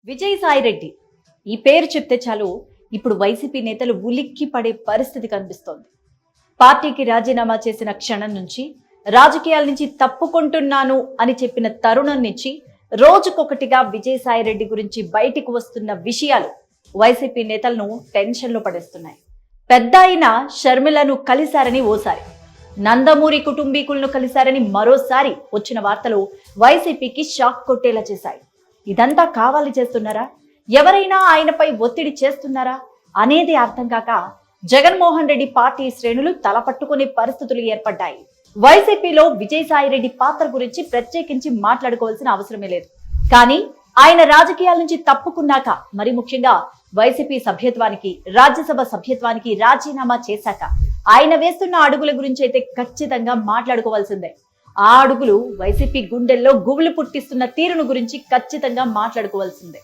విజయసాయిరెడ్డి ఈ పేరు చెప్తే చాలు ఇప్పుడు వైసీపీ నేతలు ఉలిక్కి పడే పరిస్థితి కనిపిస్తోంది. పార్టీకి రాజీనామా చేసిన క్షణం నుంచి రాజకీయాల నుంచి తప్పుకుంటున్నాను అని చెప్పిన తరుణం నుంచి రోజుకొకటిగా విజయసాయిరెడ్డి గురించి బయటికి వస్తున్న విషయాలు వైసీపీ నేతలను టెన్షన్లో పడేస్తున్నాయి. పెద్ద అయిన షర్మిలను కలిశారని ఓసారి, నందమూరి కుటుంబీకులను కలిశారని మరోసారి వచ్చిన వార్తలు వైసీపీకి షాక్ కొట్టేలా చేశాయి. ఇదంతా కావాలి చేస్తున్నారా, ఎవరైనా ఆయనపై ఒత్తిడి చేస్తున్నారా అనేది అర్థం కాక జగన్మోహన్ రెడ్డి పార్టీ శ్రేణులు తలపట్టుకునే పరిస్థితులు ఏర్పడ్డాయి. వైసీపీలో విజయసాయిరెడ్డి పాత్ర గురించి ప్రత్యేకించి మాట్లాడుకోవాల్సిన అవసరమే లేదు. కానీ ఆయన రాజకీయాల నుంచి తప్పుకున్నాక, మరి ముఖ్యంగా వైసీపీ సభ్యత్వానికి, రాజ్యసభ సభ్యత్వానికి రాజీనామా చేశాక ఆయన వేస్తున్న అడుగుల గురించి అయితే ఖచ్చితంగా మాట్లాడుకోవాల్సిందే. ఆ అడుగులు వైసీపీ గుండెల్లో గుబులు పుట్టిస్తున్న తీరును గురించి ఖచ్చితంగా మాట్లాడుకోవాల్సిందే.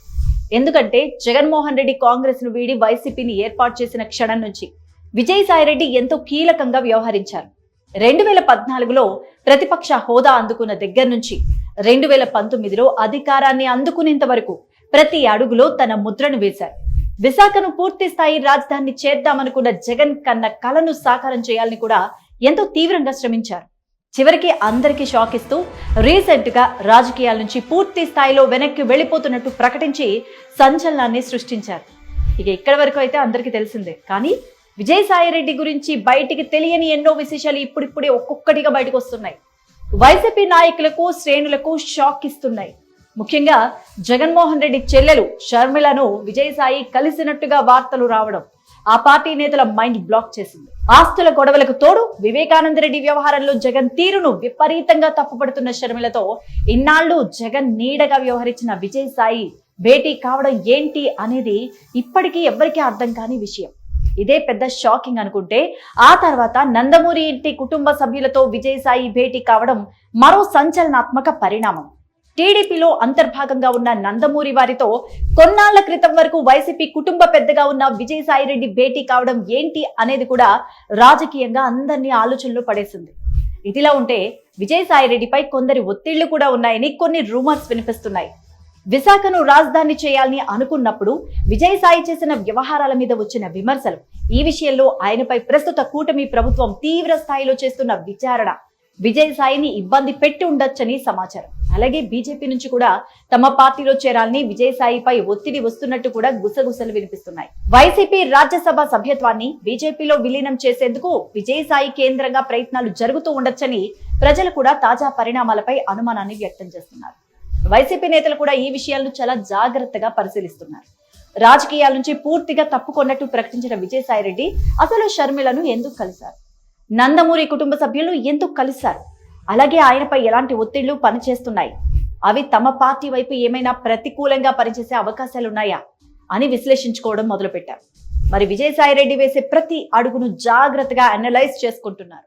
ఎందుకంటే జగన్మోహన్ రెడ్డి కాంగ్రెస్ ను వీడి వైసీపీని ఏర్పాటు చేసిన క్షణం నుంచి విజయసాయిరెడ్డి ఎంతో కీలకంగా వ్యవహరించారు. 2014లో ప్రతిపక్ష హోదా అందుకున్న దగ్గర నుంచి 2019లో అధికారాన్ని అందుకునేంత వరకు ప్రతి అడుగులో తన ముద్రను వేశారు. విశాఖను పూర్తి స్థాయి రాజధాని చేద్దామనుకున్న జగన్ కన్న కలను సాకారం చేయాలని కూడా ఎంతో తీవ్రంగా శ్రమించారు. చివరికి అందరికీ షాక్ ఇస్తూ రీసెంట్ గా రాజకీయాల నుంచి పూర్తి స్థాయిలో వెనక్కి వెళ్ళిపోతున్నట్టు ప్రకటించి సంచలనాన్ని సృష్టించారు. ఇక ఇక్కడి వరకు అయితే అందరికీ తెలిసిందే. కానీ విజయసాయిరెడ్డి గురించి బయటికి తెలియని ఎన్నో విశేషాలు ఇప్పుడిప్పుడే ఒక్కొక్కటిగా బయటకు వస్తున్నాయి. వైసీపీ నాయకులకు, శ్రేణులకు షాక్ ఇస్తున్నాయి. ముఖ్యంగా జగన్మోహన్ రెడ్డి చెల్లెలు షర్మిలను విజయసాయి కలిసినట్టుగా వార్తలు రావడం ఆ పార్టీ నేతల మైండ్ బ్లాక్ చేసింది. ఆస్తుల గొడవలకు తోడు వివేకానంద రెడ్డి వ్యవహారంలో జగన్ తీరును విపరీతంగా తప్పుపడుతున్న షర్మిలతో ఇన్నాళ్లు జగన్ నీడగా వ్యవహరించిన విజయసాయి భేటీ కావడం ఏంటి అనేది ఇప్పటికీ ఎవ్వరికీ అర్థం కాని విషయం. ఇదే పెద్ద షాకింగ్ అనుకుంటే, ఆ తర్వాత నందమూరి ఇంటి కుటుంబ సభ్యులతో విజయసాయి భేటీ కావడం మరో సంచలనాత్మక పరిణామం. టీడీపీలో అంతర్భాగంగా ఉన్న నందమూరి వారితో కొన్నాళ్ల క్రితం వరకు వైసీపీ కుటుంబ పెద్దగా ఉన్న విజయసాయిరెడ్డి భేటీ కావడం ఏంటి అనేది కూడా రాజకీయంగా అందరినీ ఆలోచనలో పడేసింది. ఇదిలా ఉంటే విజయసాయిరెడ్డిపై కొందరి ఒత్తిళ్లు కూడా ఉన్నాయని కొన్ని రూమర్స్ వినిపిస్తున్నాయి. విశాఖను రాజధాని చేయాలని అనుకున్నప్పుడు విజయసాయి చేసిన వ్యవహారాల మీద వచ్చిన విమర్శలు, ఈ విషయంలో ఆయనపై ప్రస్తుత కూటమి ప్రభుత్వం తీవ్ర స్థాయిలో చేస్తున్న విచారణ విజయసాయిని ఇబ్బంది పెట్టి ఉండొచ్చని సమాచారం. అలాగే బీజేపీ నుంచి కూడా తమ పార్టీలో చేరాలని విజయసాయిపై ఒత్తిడి వస్తున్నట్టు కూడా గుసగుసలు వినిపిస్తున్నాయి. వైసీపీ రాజ్యసభ సభ్యత్వాన్ని బీజేపీలో విలీనం చేసేందుకు విజయసాయి కేంద్రంగా ప్రయత్నాలు జరుగుతూ ఉండొచ్చని ప్రజలు కూడా తాజా పరిణామాలపై అనుమానాన్ని వ్యక్తం చేస్తున్నారు. వైసీపీ నేతలు కూడా ఈ విషయాలను చాలా జాగ్రత్తగా పరిశీలిస్తున్నారు. రాజకీయాల నుంచి పూర్తిగా తప్పుకొన్నట్టు ప్రకటించిన విజయసాయిరెడ్డి అసలు షర్మిలను ఎందుకు కలిశారు, నందమూరి కుటుంబ సభ్యులు ఎందుకు కలిశారు, అలాగే ఆయనపై ఎలాంటి ఒత్తిళ్లు పనిచేస్తున్నాయి, అవి తమ పార్టీ వైపు ఏమైనా ప్రతికూలంగా పనిచేసే అవకాశాలున్నాయా అని విశ్లేషించుకోవడం మొదలుపెట్టారు. మరి విజయసాయిరెడ్డి వేసే ప్రతి అడుగును జాగ్రత్తగా అనలైజ్ చేసుకుంటున్నారు.